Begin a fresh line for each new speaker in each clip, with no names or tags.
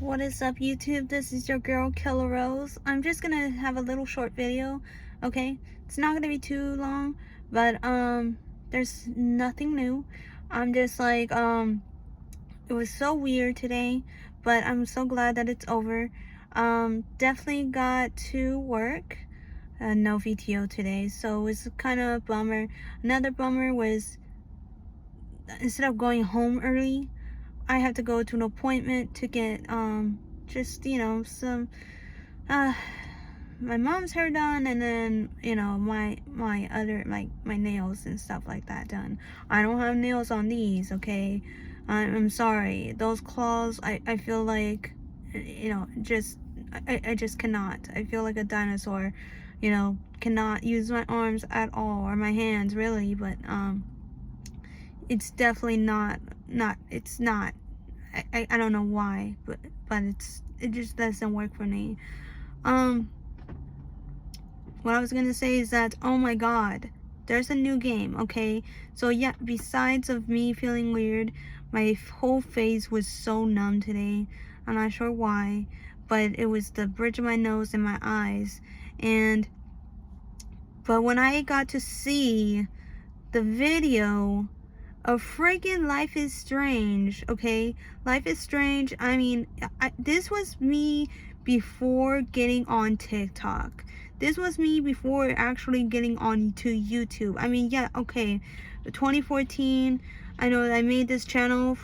What is up, YouTube? This is your girl Killer Rose. I'm just gonna have a little short video, okay? It's not gonna be too long, but there's nothing new. I'm just like it was so weird today, but I'm so glad that it's over. Definitely got to work. No VTO today, so it was kind of a bummer. Another bummer was instead of going home early, I had to go to an appointment to get just some uh my mom's hair done, and then my other, like, my nails and stuff like that done. I don't have nails on these, okay? I'm sorry. Those claws, I feel like, just I just cannot. I feel like a dinosaur, cannot use my arms at all, or my hands really, but it's definitely not it's not. I don't know why, but it just doesn't work for me. What I was gonna say is that, oh my god, there's a new game, okay? So yeah, besides of me feeling weird, my whole face was so numb today. I'm not sure why, but it was the bridge of my nose and my eyes. But when I got to see the video of freaking Life is Strange, okay? Life is Strange, I mean, this was me before getting on TikTok. This was me before actually getting on to YouTube. I mean, yeah, okay, 2014, I know that I made this channel,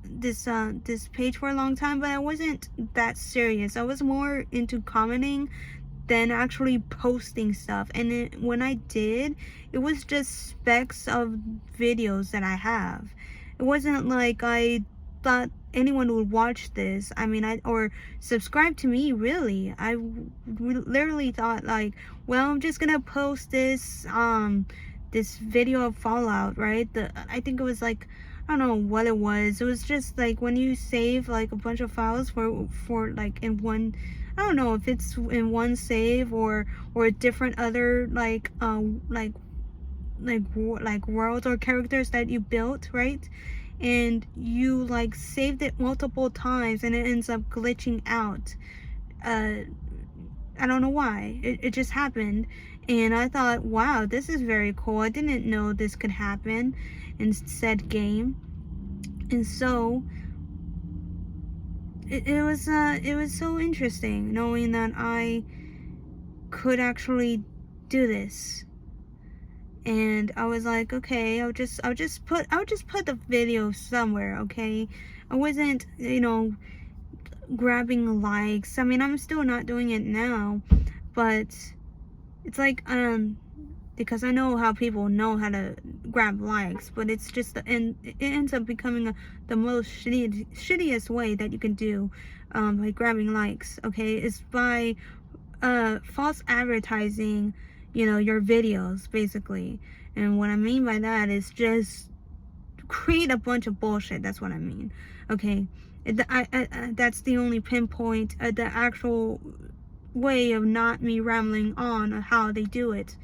this page for a long time, but I wasn't that serious. I was more into commenting than actually posting stuff. And when I did, it was just specks of videos that I have. It wasn't like I thought anyone would watch this. I mean, or subscribe to me, really. I literally thought, like, well, I'm just gonna post this video of Fallout, right? I think it was like, I don't know what it was. It was just like when you save like a bunch of files for like in one, I don't know if it's in one save or different other like worlds or characters that you built, right? And you like saved it multiple times and it ends up glitching out. I don't know why. It just happened. And I thought, wow, this is very cool. I didn't know this could happen in said game. And so it was so interesting knowing that I could actually do this. And I was like, okay, I'll just put the video somewhere, okay? I wasn't, grabbing likes. I mean, I'm still not doing it now, but it's like, because I know how people know how to grab likes, but it's just, and it ends up becoming the most shittiest way that you can do, by grabbing likes, okay, is by false advertising, your videos, basically. And what I mean by that is just create a bunch of bullshit. That's what I mean, okay? That's the only pinpoint, the actual way of not me rambling on how they do it.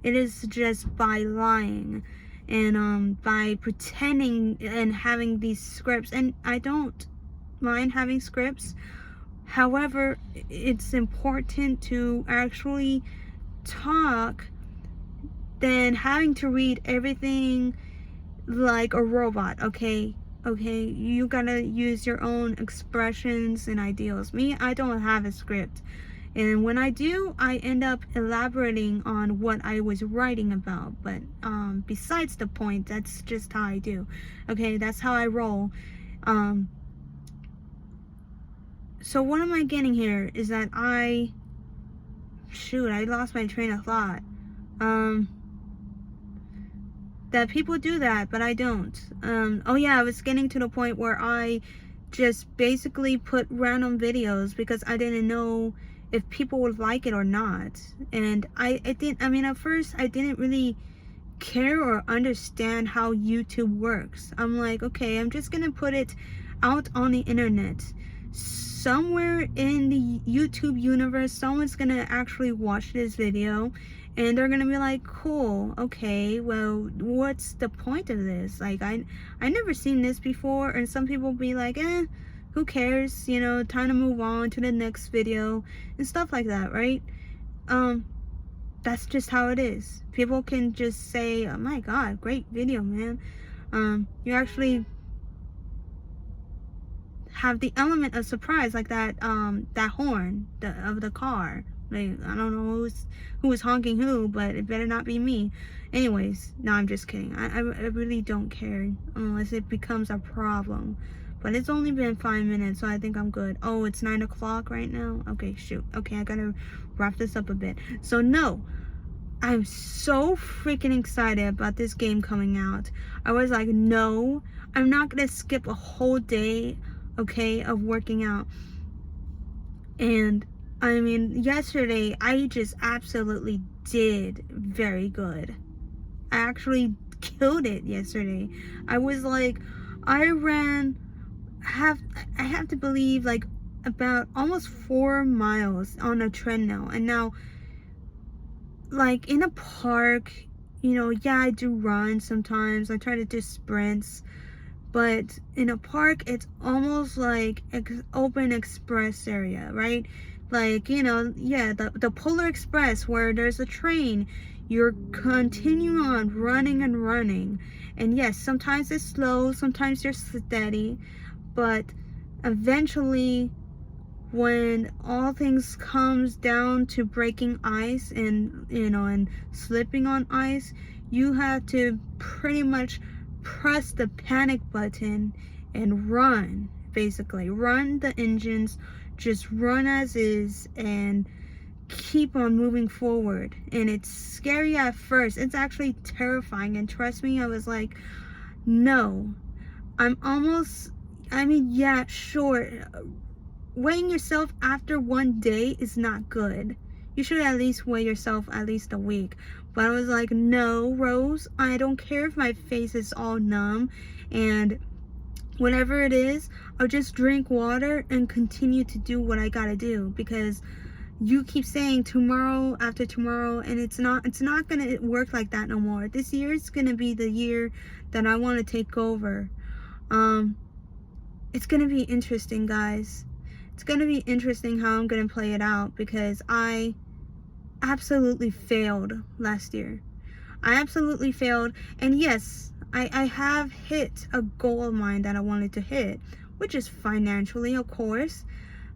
It is just by lying and by pretending and having these scripts. And I don't mind having scripts. However, it's important to actually talk than having to read everything like a robot, okay? Okay, you gotta use your own expressions and ideals. Me, I don't have a script. And when I do, I end up elaborating on what I was writing about. But besides the point, that's just how I do. Okay, that's how I roll. So what am I getting here is that I lost my train of thought. That people do that, but I don't. Oh yeah, I was getting to the point where I just basically put random videos because I didn't know if people would like it or not. And I mean, at first I didn't really care or understand how YouTube works. I'm like, okay, I'm just gonna put it out on the internet. Somewhere in the YouTube universe, someone's gonna actually watch this video and they're gonna be like, cool, okay, well, what's the point of this? Like, I never seen this before. And some people be like, who cares, you know, time to move on to the next video and stuff like that, right? That's just how it is. People can just say, oh my god, great video, man. You actually have the element of surprise, like that that horn of the car. Like, I don't know who was honking who, but it better not be me. Anyways, no, I'm just kidding. I really don't care unless it becomes a problem. But it's only been 5 minutes, so I think I'm good. Oh, it's 9 o'clock right now? Okay, shoot. Okay, I gotta wrap this up a bit. So no, I'm so freaking excited about this game coming out. I was like, no, I'm not gonna skip a whole day, okay, of working out. And I mean, yesterday I just absolutely did very good. I actually killed it yesterday. I was like, I have to believe, like, about almost 4 miles on a treadmill. And now, like, in a park, you know, yeah, I do run sometimes. I try to do sprints. But in a park, it's almost like open express area, right? Like, you know, yeah, the Polar Express, where there's a train. You're continuing on running and running. And yes, sometimes it's slow, sometimes you're steady. But eventually, when all things comes down to breaking ice and, you know, and slipping on ice, you have to pretty much press the panic button and run. Basically run the engines, just run as is, and keep on moving forward. And it's scary at first. It's actually terrifying, and trust me, I was like, no, I mean, yeah, sure, weighing yourself after one day is not good. You should at least weigh yourself at least a week. But I was like, no, Rose, I don't care if my face is all numb, and whatever it is, I'll just drink water and continue to do what I gotta do, because you keep saying tomorrow after tomorrow, and it's not gonna work like that no more. This year is gonna be the year that I want to take over. It's gonna be interesting, guys. It's gonna be interesting how I'm gonna play it out, because I absolutely failed last year. I absolutely failed, and yes, I have hit a goal of mine that I wanted to hit, which is financially, of course.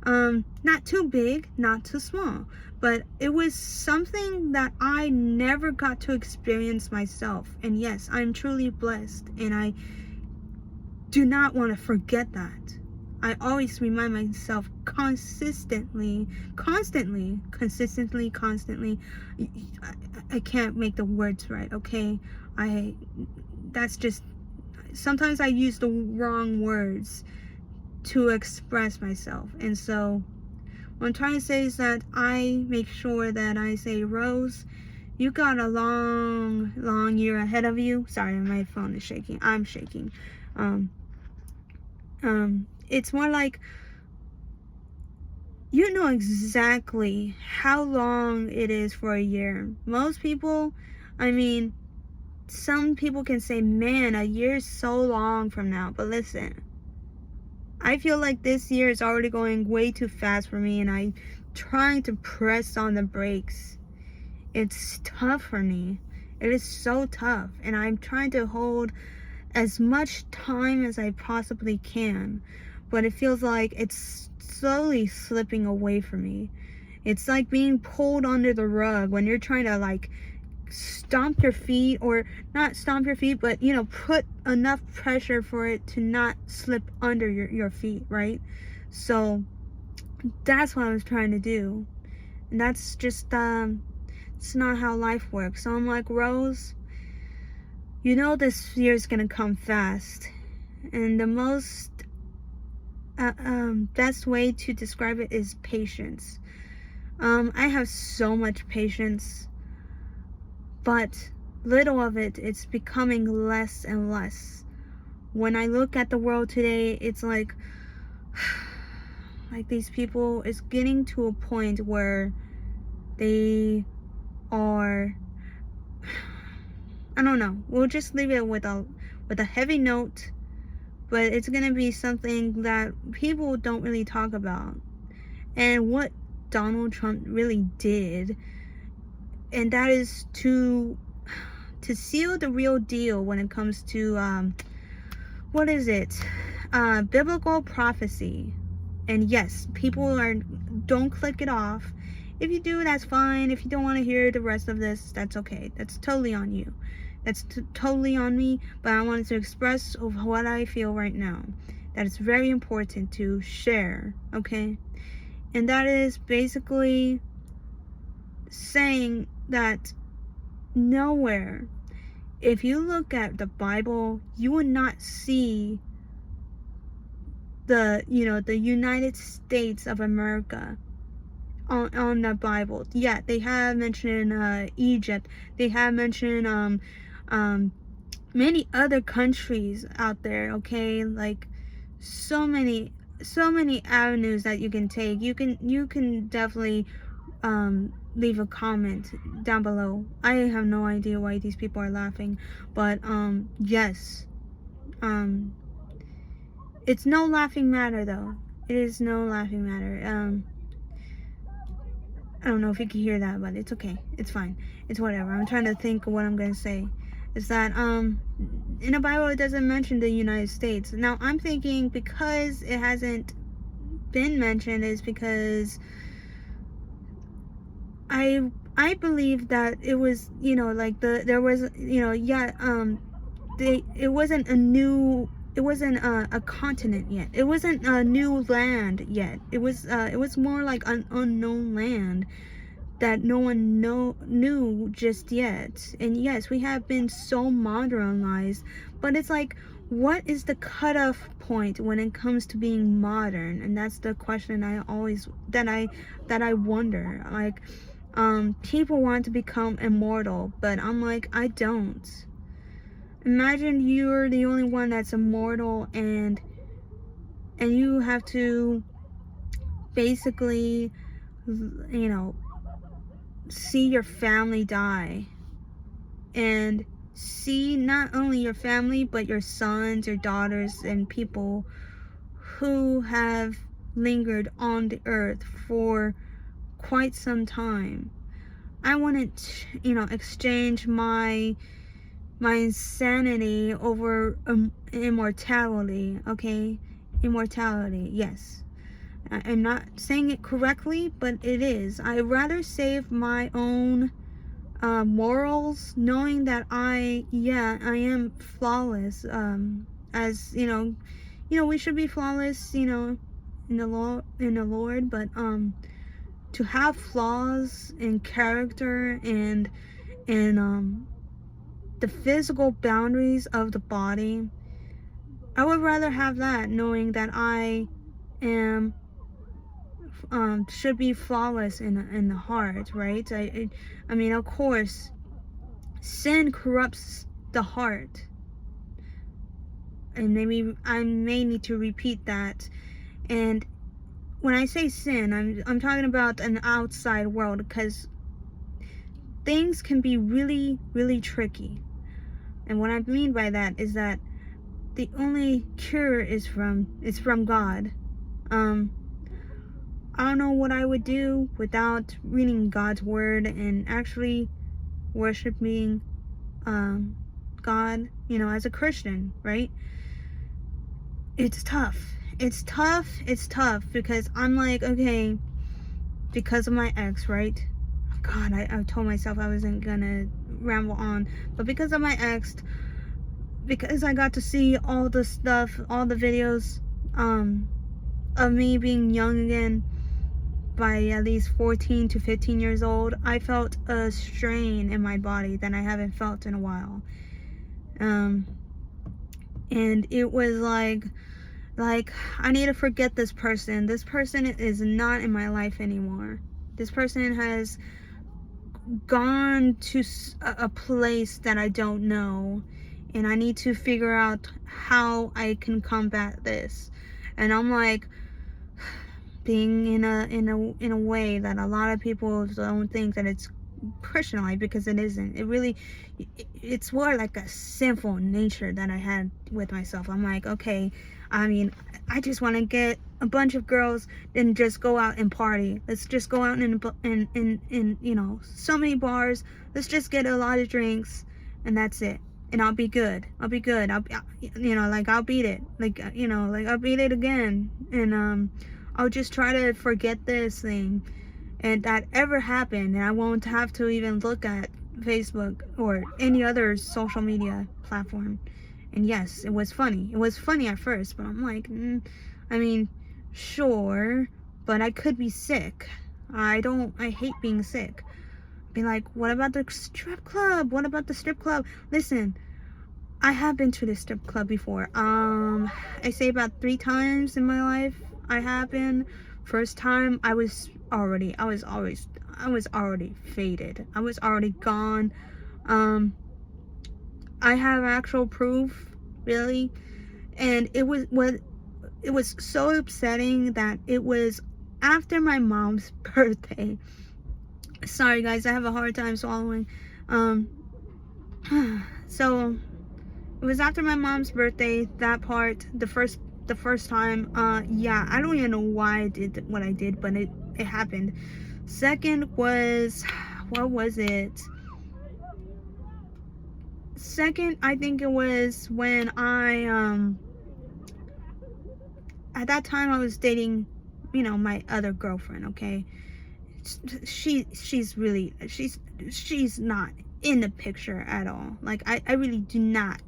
Not too big, not too small, but it was something that I never got to experience myself. And yes, I'm truly blessed, and I do not want to forget that. I always remind myself constantly. I can't make the words right, okay? That's just, sometimes I use the wrong words to express myself. And so what I'm trying to say is that I make sure that I say, Rose, you got a long year ahead of you. Sorry, my phone is shaking. I'm shaking. It's more like, you know exactly how long it is for a year. Most people, I mean, some people can say, man, a year is so long from now. But listen, I feel like this year is already going way too fast for me, and I'm trying to press on the brakes. It's tough for me. It is so tough, and I'm trying to hold as much time as I possibly can, but it feels like it's slowly slipping away from me. It's like being pulled under the rug when you're trying to, like, stomp your feet, or not stomp your feet, but, you know, put enough pressure for it to not slip under your feet, right? So that's what I was trying to do, and that's just it's not how life works. So I'm like, Rose, you know this year's gonna come fast, and the most best way to describe it is patience. I have so much patience, but little of it's becoming less and less. When I look at the world today, it's like these people is getting to a point where they are, I don't know, we'll just leave it with a heavy note, but it's gonna be something that people don't really talk about. And what Donald Trump really did, and that is to seal the real deal when it comes to what is it? Biblical prophecy. And yes, people don't click it off. If you do, that's fine. If you don't want to hear the rest of this, that's okay. That's totally on you. That's totally on me. But I wanted to express of what I feel right now. That it's very important to share, okay? And that is basically saying that nowhere, if you look at the Bible, you will not see the United States of America on the Bible. Yeah, they have mentioned Egypt. They have mentioned many other countries out there, okay? Like so many avenues that you can take. You can definitely leave a comment down below. I have no idea why these people are laughing, but yes, it's no laughing matter though. It is no laughing matter. I don't know if you can hear that, but it's okay. It's fine. It's whatever. I'm trying to think of what I'm gonna say. Is that in the Bible it doesn't mention the United States. Now I'm thinking because it hasn't been mentioned is because I believe that it was, like there was, it wasn't a continent yet. It wasn't a new land yet. It was more like an unknown land that no one knew just yet. And yes, we have been so modernized, but it's like, what is the cutoff point when it comes to being modern? And that's the question that I wonder. Like, people want to become immortal, but I'm like, I don't. Imagine you're the only one that's immortal, and you have to basically, see your family die, and see not only your family but your sons, your daughters, and people who have lingered on the earth for quite some time. I wouldn't, exchange my insanity over immortality, okay? Immortality, yes. I'm not saying it correctly, but it is. I'd rather save my own morals, knowing that I am flawless. As we should be flawless, in the Lord, but to have flaws in character and the physical boundaries of the body, I would rather have that, knowing that I am should be flawless in the heart, right? I mean, of course, sin corrupts the heart, and maybe I may need to repeat that. And when I say sin, I'm talking about an outside world, because things can be really, really tricky. And what I mean by that is that the only cure is from God. I don't know what I would do without reading God's word and actually worshiping God, as a Christian, right? It's tough. It's tough because I'm like, okay, because of my ex, right? God, I told myself I wasn't gonna ramble on, but because of my ex, because I got to see all the stuff, all the videos of me being young again, by at least 14 to 15 years old, I felt a strain in my body that I haven't felt in a while. And it was like I need to forget this person. This person is not in my life anymore. This person has gone to a place that I don't know, and I need to figure out how I can combat this. And I'm like, being in a way that a lot of people don't think that it's personally, because it isn't. It really, it's more like a sinful nature that I had with myself. I'm like, okay, I mean, I just want to get a bunch of girls and just go out and party. Let's just go out in you know, so many bars. Let's just get a lot of drinks, and that's it. And I'll be good. I'll be good. You know, like, I'll beat it. Like, you know, like, I'll beat it again. And I'll just try to forget this thing, and that ever happened, and I won't have to even look at Facebook or any other social media platform. And yes, it was funny. It was funny at first, but I'm like, I mean, sure, but I could be sick. I hate being sick. Be like, what about the strip club? What about the strip club? Listen, I have been to the strip club before. I say about 3 times in my life I have been. First time I was already faded. I was already gone. I have actual proof, really. And it was so upsetting that it was after my mom's birthday. Sorry guys, I have a hard time swallowing. So it was after my mom's birthday, that part, the first time. Yeah, I don't even know why I did what I did, but it happened. Second was, what was it? Second, I think it was when I at that time I was dating, you know, my other girlfriend, okay? She's not in the picture at all. Like, I really do not,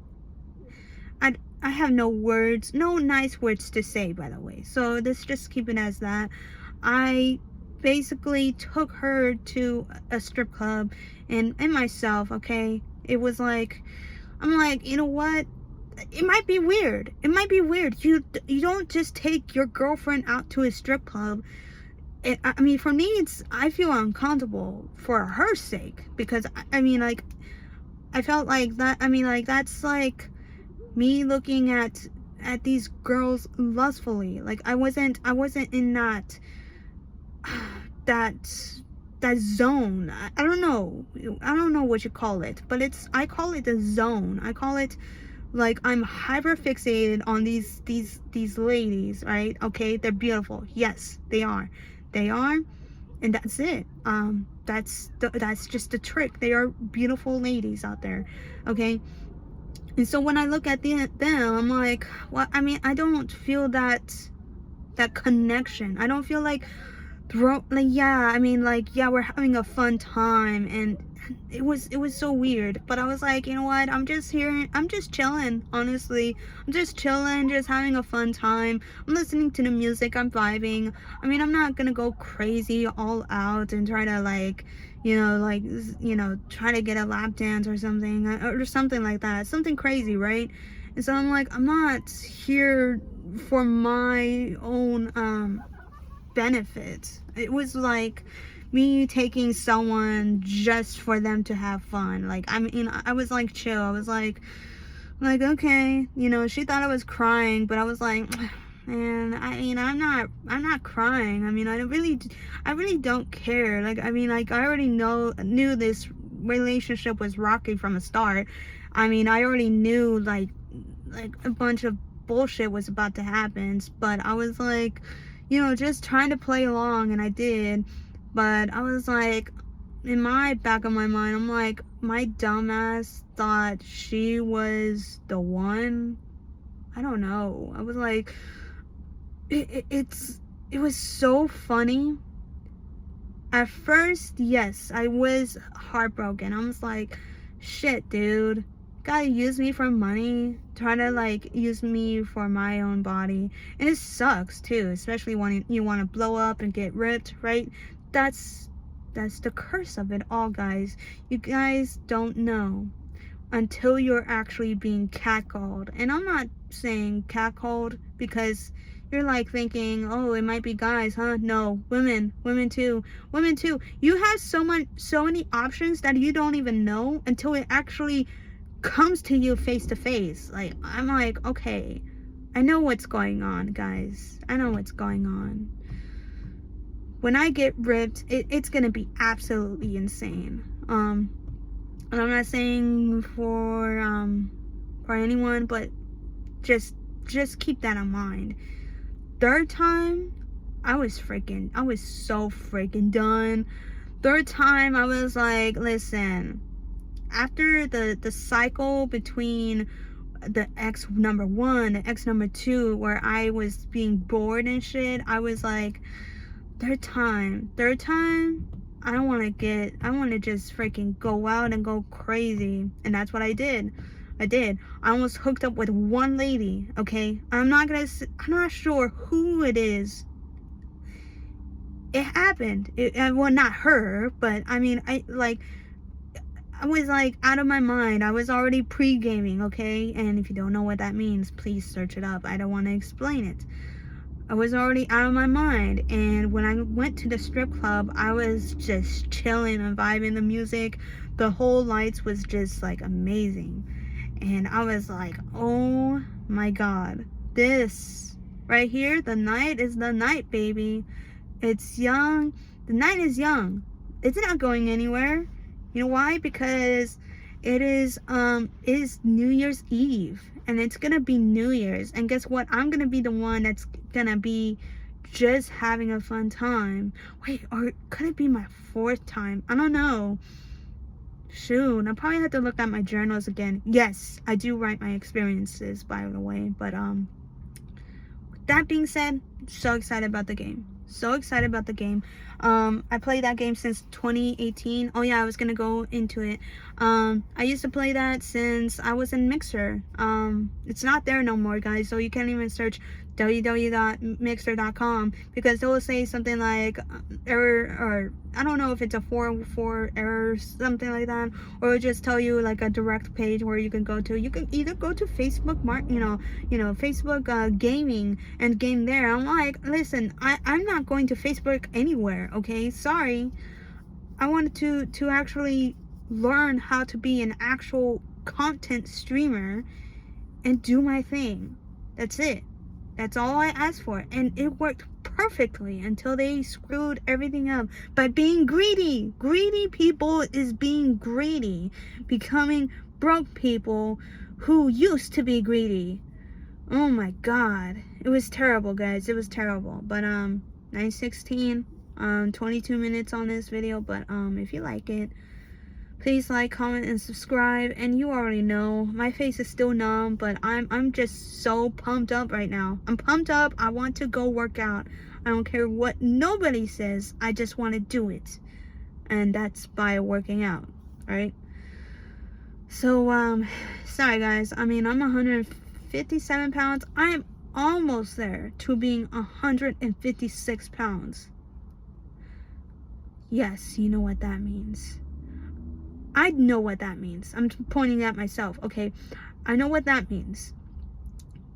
I have no words, no nice words to say, by the way. So let's just keep it as that. I basically took her to a strip club and myself, okay? It was like, I'm like, you know what? It might be weird. It might be weird. You don't just take your girlfriend out to a strip club. I mean, for me, I feel uncomfortable for her sake, because I mean, like, I felt like that. I mean, like, that's like me looking at these girls lustfully. Like, I wasn't in that zone. I don't know what you call it, but I call it a zone. I call it, like, I'm hyper fixated on these ladies, right? Okay, they're beautiful. Yes, they are, and that's it. That's just the trick. They are beautiful ladies out there, okay? And so when I look at them, I'm like, well, I mean, I don't feel that connection. I don't feel like, yeah, I mean, like, yeah, we're having a fun time, and it was so weird. But I was like, you know what? I'm just chilling, honestly. I'm just chilling, just having a fun time. I'm listening to the music, I'm vibing. I mean, I'm not gonna go crazy all out and try to, like, try to get a lap dance or something like that. Something crazy, right? And so I'm like, I'm not here for my own benefit. It was like me taking someone just for them to have fun. Like, I mean, I was like chill. I was like, okay, you know, she thought I was crying, but I was like, man, I mean, I'm not crying. I mean, I really don't care. Like, I mean, like, I already knew this relationship was rocky from the start. I mean, I already knew like a bunch of bullshit was about to happen, but I was like, you know, just trying to play along, and I did. But I was like, in my back of my mind, I'm like, my dumbass thought she was the one. I don't know. I was like, it was so funny. At first, yes, I was heartbroken. I was like, shit, dude, gotta use me for money, try to, like, use me for my own body. And it sucks too, especially when you want to blow up and get ripped, right? That's the curse of it all, guys. You guys don't know until you're actually being catcalled. And I'm not saying catcalled because you're like thinking, oh, it might be guys, huh? No, women too. You have so many options that you don't even know until it actually comes to you face to face. Like, I'm like, okay, I know what's going on, guys. I know what's going on. when I get ripped, it's gonna be absolutely insane. And I'm not saying for anyone, but just keep that in mind. Third time, I was so freaking done. Third time, I was like, listen, after the cycle between the ex number 1 and ex number 2, where I was being bored and shit, I was like, third time, I want to just freaking go out and go crazy. And that's what I did. I almost hooked up with one lady, okay? I'm not sure who it is. It happened. Well, not her, but I mean, I was like out of my mind. I was already pre-gaming, okay? And if you don't know what that means, please search it up. I don't want to explain it. I was already out of my mind, and when I went to the strip club, I was just chilling and vibing the music. The whole lights was just like amazing, and I was like, oh my god, this right here, the night is the night, baby. It's young. The night is young. It's not going anywhere. You know why? Because it is New Year's Eve, and it's gonna be New Year's, and guess what? I'm gonna be the one that's gonna be just having a fun time. Wait, or could it be my 4th time? I don't know. Shoot, I probably have to look at my journals again. Yes, I do write my experiences, by the way. But with that being said, so excited about the game. So excited about the game. I played that game since 2018. Oh yeah, I was gonna go into it. I used to play that since I was in Mixer. It's not there no more, guys, so you can't even search www.mixer.com, because they will say something like error, or I don't know if it's a 404 error, something like that, or it'll just tell you like a direct page where you can go to. You can either go to Facebook Facebook gaming and game there. I'm like, listen, I'm not going to Facebook anywhere, okay? Sorry. I wanted to actually learn how to be an actual content streamer and do my thing. That's it. That's all I asked for, and it worked perfectly until they screwed everything up by being greedy. Greedy people is being greedy, becoming broke people who used to be greedy. Oh my god, it was terrible, guys. It was terrible. But 9:16, 22 minutes on this video. But if you like it, please like, comment, and subscribe. And you already know, my face is still numb, but I'm just so pumped up right now. I'm pumped up. I want to go work out. I don't care what nobody says. I just want to do it. And that's by working out, right? So, sorry guys. I mean, I'm 157 pounds. I am almost there to being 156 pounds. Yes, you know what that means. I know what that means. I'm pointing at myself, okay? I know what that means.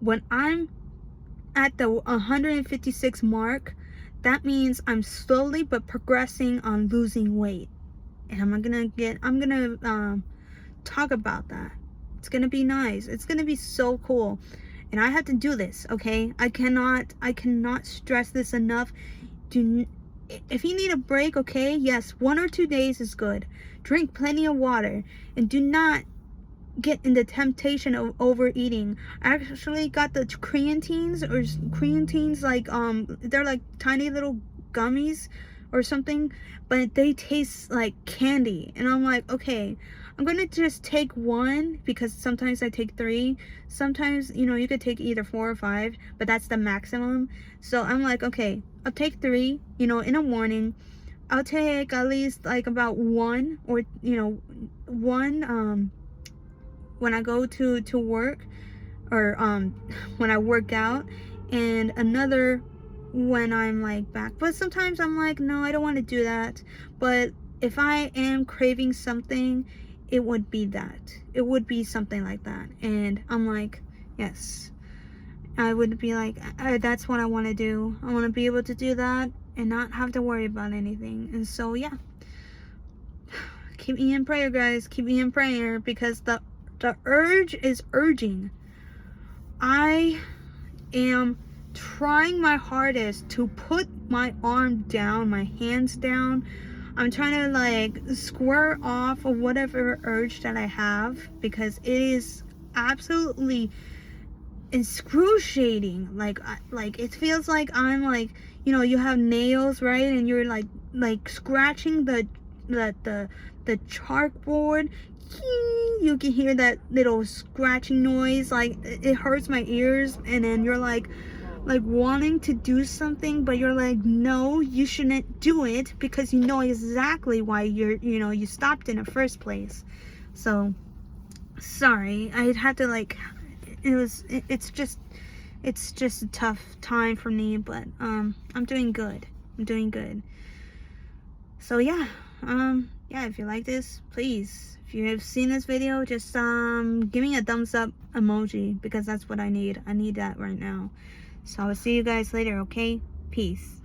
When I'm at the 156 mark, that means I'm slowly but progressing on losing weight. And I'm gonna talk about that. It's gonna be nice. It's gonna be so cool. And I have to do this, okay? I cannot stress this enough. If you need a break, okay, yes, 1 or 2 days is good. Drink plenty of water, and do not get in the temptation of overeating. I actually got the creatines, like they're like tiny little gummies or something, but they taste like candy, and I'm like, okay, I'm gonna just take one, because sometimes I take 3. Sometimes, you could take either 4 or 5, but that's the maximum. So I'm like, okay, I'll take 3, in the morning. I'll take at least like about 1, or one when I go to work, or when I work out, and another when I'm like back. But sometimes I'm like, no, I don't want to do that. But if I am craving something, it would be that. It would be something like that. And I'm like, yes, I would be like, that's what I want to do. I want to be able to do that and not have to worry about anything. And so, yeah, keep me in prayer, guys. Keep me in prayer, because the urge is urging. I am trying my hardest to put my arm down, my hands down. I'm trying to like square off of whatever urge that I have, because it is absolutely excruciating. Like it feels like I'm like, you know, you have nails, right, and you're like scratching the chalkboard. You can hear that little scratching noise, like it hurts my ears, and then you're like wanting to do something, but you're like, no, you shouldn't do it, because you know exactly why you stopped in the first place. So sorry, I had to like, it's just a tough time for me, but I'm doing good. So yeah, if you like this, please, if you have seen this video, just give me a thumbs up emoji, because that's what I need that right now. So I will see you guys later, okay? Peace.